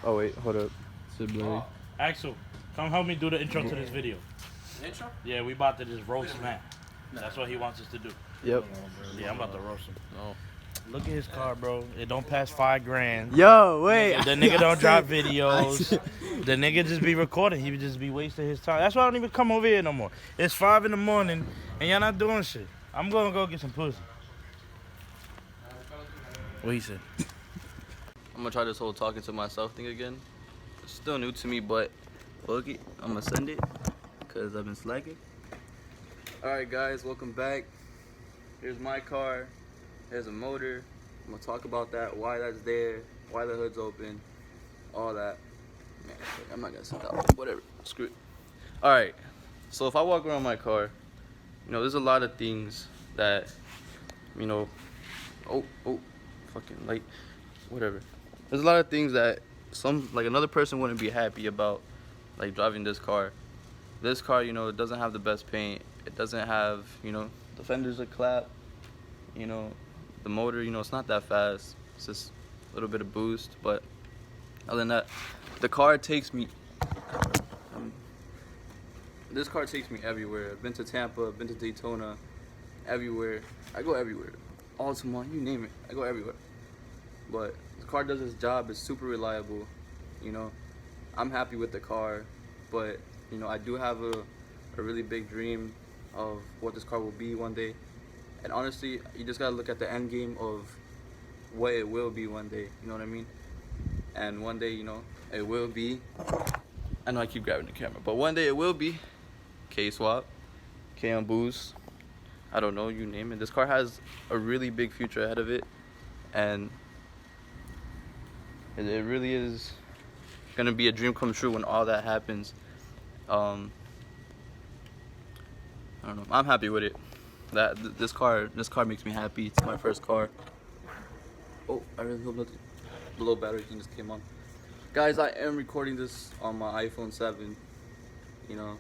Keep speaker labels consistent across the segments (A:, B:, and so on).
A: Oh wait, hold up. Sibling.
B: Axel, come help me do the intro to this video.
C: Intro?
B: Yeah, we about to just roast man. That's what he wants us to do.
A: Yep.
B: Yeah, I'm about to roast him. No. Look at his car, bro. It don't pass $5,000.
A: Yo, wait.
B: The nigga don't drop videos. The nigga just be recording. He would just be wasting his time. That's why I don't even come over here no more. It's 5 in the morning and y'all not doing shit. I'm gonna go get some pussy. What he said?
C: I'm gonna try this whole talking to myself thing again. It's still new to me, but fuck it. I'm gonna send it because I've been slacking. Alright guys, welcome back. Here's my car. There's a motor. I'm gonna talk about that, why that's there, why the hood's open, all that. Man, I'm not gonna send that. Whatever. Screw it. Alright. So if I walk around my car, you know, there's a lot of things that, you know, oh, fucking light, whatever. There's a lot of things that another person wouldn't be happy about, like driving this car. This car, you know, it doesn't have the best paint. It doesn't have, you know, the fenders are clapped. You know, the motor, you know, it's not that fast. It's just a little bit of boost, but other than that, the car takes me. This car takes me everywhere. I've been to Tampa, I've been to Daytona, everywhere. I go everywhere. Altamont, you name it, I go everywhere. But the car does its job. It's super reliable. You know, I'm happy with the car, but you know, I do have a really big dream of what this car will be one day. And honestly, you just gotta look at the end game of what it will be one day. You know what I mean? And one day, you know, it will be. I know I keep grabbing the camera, but one day it will be K-Swap, K-On Boost. I don't know, you name it. This car has a really big future ahead of it, and it really is gonna be a dream come true when all that happens. I don't know. I'm happy with it. This car makes me happy. It's my first car. Oh, I really hope nothing. The low battery thing just came on. Guys, I am recording this on my iPhone 7. You know,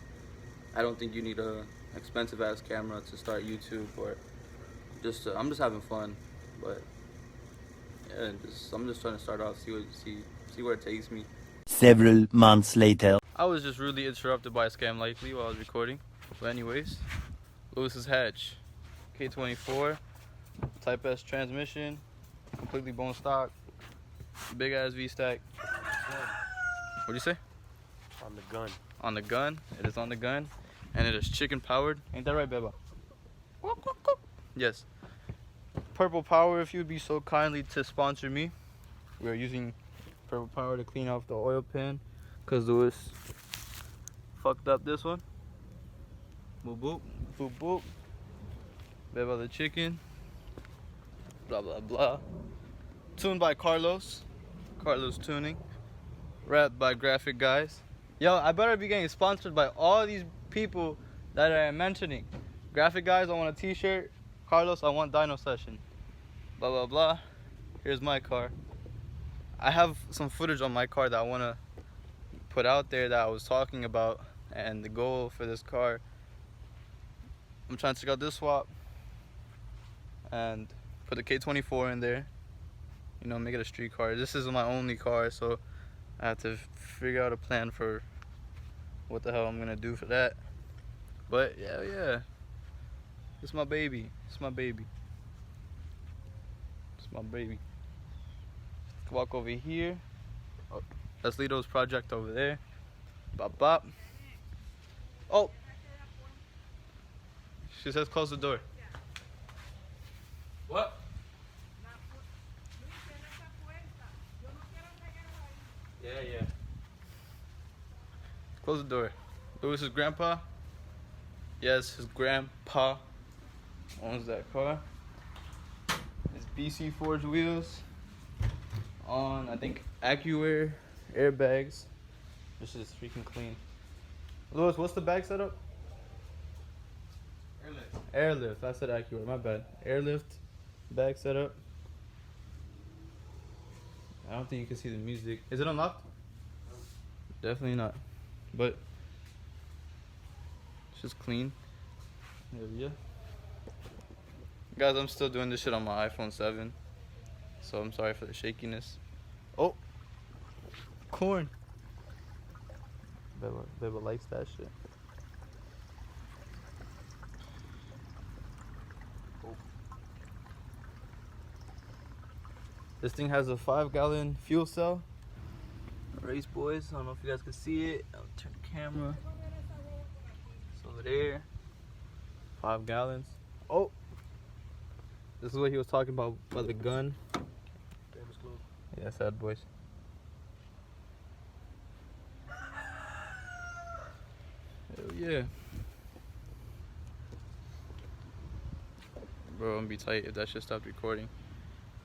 C: I don't think you need a expensive ass camera to start YouTube, or just I'm just having fun. But yeah, I'm just trying to start off, see where it takes me.
D: Several months later.
C: I was just rudely interrupted by Scam Likely while I was recording. But anyways, Lewis's Hatch, K24, Type S transmission, completely bone stock, big ass V-stack. What'd you say?
E: On the gun.
C: On the gun. It is on the gun, and it is chicken powered. Ain't that right, Beba? Yes. Purple Power, if you would be so kindly to sponsor me. We are using Purple Power to clean off the oil pan, cause Lewis fucked up this one. Boop boop, boop boop. Beba the chicken. Blah blah blah. Tuned by Carlos. Carlos Tuning. Wrapped by Graphic Guys. Yo, I better be getting sponsored by all these people that I am mentioning. Graphic Guys, I want a t-shirt. Carlos, I want Dino Session. Blah blah blah. Here's my car. I have some footage on my car that I want to put out there that I was talking about, and the goal for this car, I'm trying to check out this swap and put the K24 in there, you know, make it a street car. This is my only car, so I have to figure out a plan for what the hell I'm gonna do for that. But yeah, it's my baby. It's my baby. It's my baby. Walk over here. Oh, that's Lito's project over there. Bop bop. Oh, she says close the door. What? Yeah. Close the door. Lewis's grandpa? Yes, his grandpa owns that car. It's BC Forged wheels on, I think, AccuAir airbags. This is freaking clean. Lewis, what's the bag setup? Airlift. I said AccuAir, my bad. Airlift bag setup. I don't think you can see the music. Is it unlocked? No. Definitely not. But it's just clean. There we go. Guys, I'm still doing this shit on my iPhone 7. So I'm sorry for the shakiness. Oh! corn. Beba likes that shit. This thing has a 5-gallon fuel cell. Race boys, I don't know if you guys can see it. I'll turn the camera. It's over there. 5 gallons. Oh! This is what he was talking about by the gun. Yeah, sad boys. Hell yeah. Bro, I'm gonna be tight if that shit stopped recording.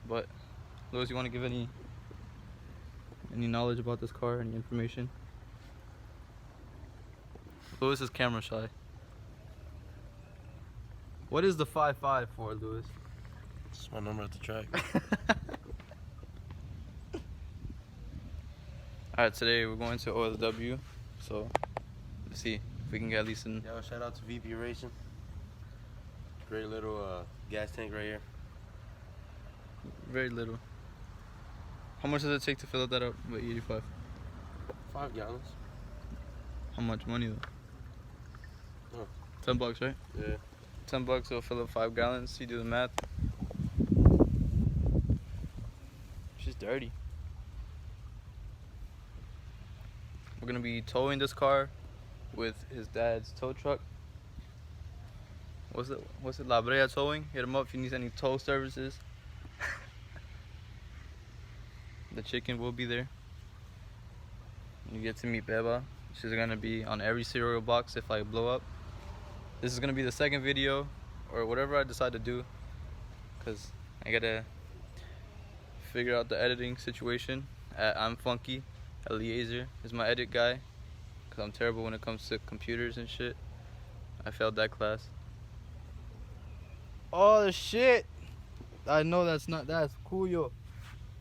C: But, Louis, you wanna give any knowledge about this car, any information? Louis is camera shy. What is the 5.5 for, Louis?
E: It's my number at the track.
C: Alright, today we're going to OSW, so let's see if we can get at least an...
E: Yo, shout out to VP Racing. Great little gas tank right here.
C: Very little. How much does it take to fill that up with 85?
E: 5 gallons.
C: How much money though?
E: Oh.
C: $10, right?
E: Yeah.
C: $10 will fill up 5 gallons. You do the math. She's dirty. We're gonna be towing this car with his dad's tow truck. What's it? La Brea Towing. Hit him up if you need any tow services. The chicken will be there. You get to meet Beba. She's gonna be on every cereal box if I blow up. This is gonna be the second video, or whatever I decide to do, cause I gotta figure out the editing situation. I'm Funky. Eliezer is my edit guy, cause I'm terrible when it comes to computers and shit. I failed that class. Oh shit! I know that's cool, yo.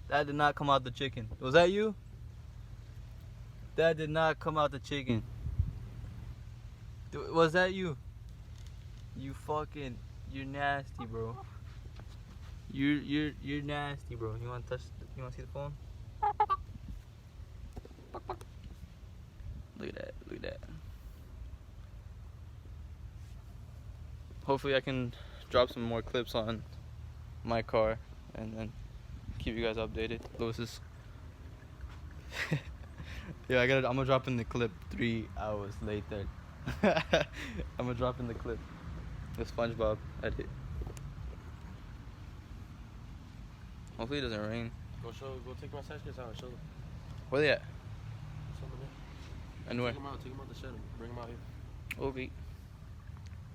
C: That did not come out the chicken. Was that you? That did not come out the chicken. Was that you? You fucking, you're nasty, bro. You're nasty, bro. You wanna see the phone? Look at that. Hopefully I can drop some more clips on my car and then keep you guys updated. Louis is yeah, I'm gonna drop in the clip 3 hours later. I'm gonna drop in the clip. The SpongeBob edit. Hopefully it doesn't rain.
E: Go take my sideskins out and show them.
C: Where they at?
E: Some of them.
C: Anywhere.
E: Take them out the shed and bring them out here.
C: Okay.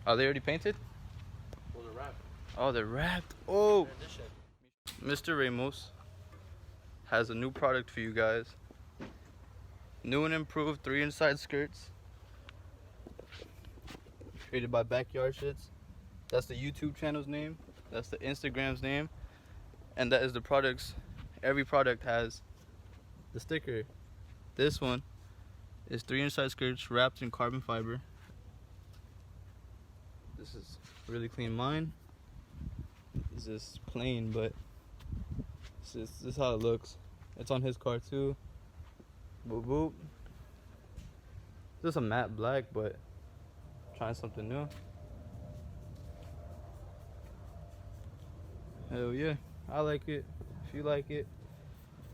C: Are they already painted?
E: Well, they're wrapped.
C: Oh, they're wrapped. Oh!
E: They're in this shed.
C: Mr. Ramos has a new product for you guys. New and improved 3 inside skirts. Created by Backyard Shits. That's the YouTube channel's name. That's the Instagram's name. And that is the products. Every product has the sticker. This one is 3 inside skirts wrapped in carbon fiber. This is really clean. Mine is just plain, but this is how it looks. It's on his car too. Boop boop. This is a matte black, but trying something new. Hell yeah, I like it. If you like it,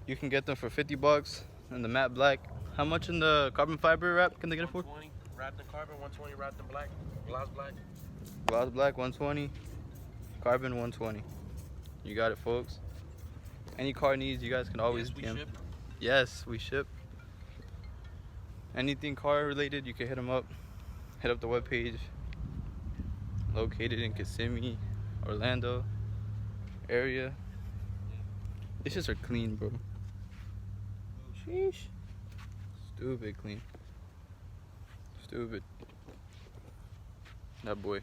C: you can get them for $50 in the matte black. How much in the carbon fiber wrap can they get it for?
E: 120 wrapped in carbon, 120 wrapped in black, gloss black.
C: Gloss black 120, carbon 120. You got it, folks. Any car needs, you guys can always
E: Yes, we
C: DM.
E: ship.
C: Yes, we ship. Anything car related, you can hit them up. Hit up the webpage. Located in Kissimmee, Orlando area. These shits are clean, bro. Sheesh. Stupid clean. Stupid. That boy.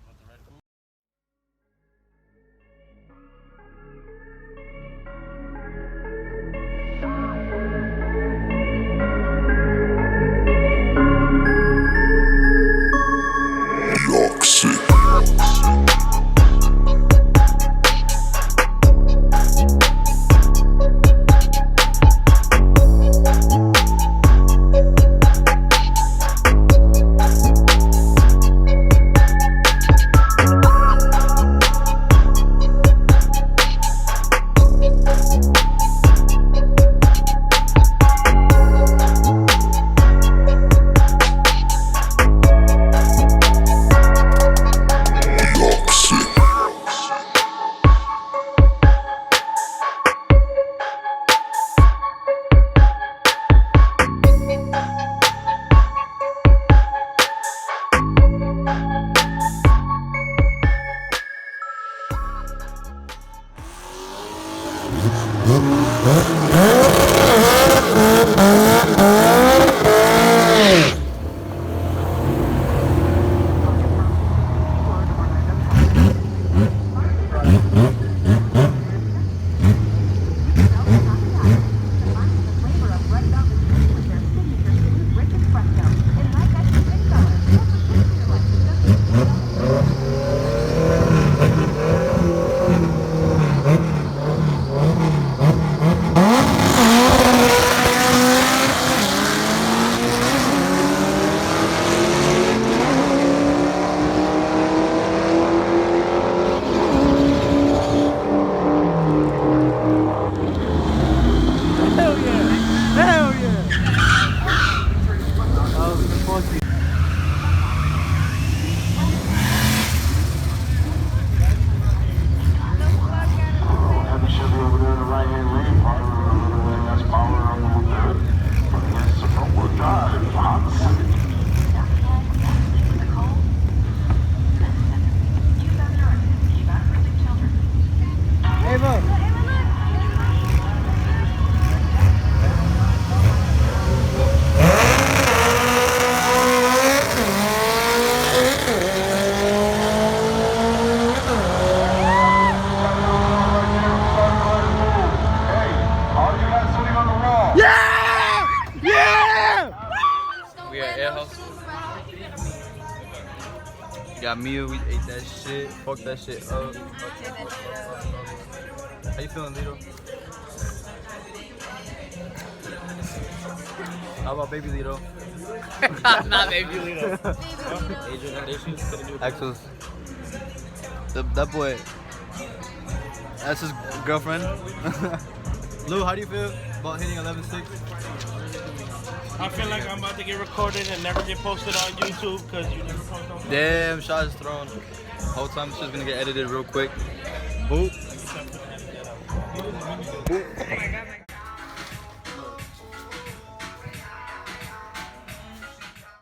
C: got meal. We ate that shit. Fuck that shit up. How you feeling, Lito? How about baby Lito?
B: Not baby Lito.
E: Adrian had issues. Couldn't do it.
C: Axel's. That boy. That's his girlfriend. Lou, how do you feel about hitting 11.6?
B: I feel like I'm about to get recorded and never get posted on YouTube because you never post on.
C: Damn, shot is thrown. Whole time it's just gonna get edited real quick. Boop. Boop.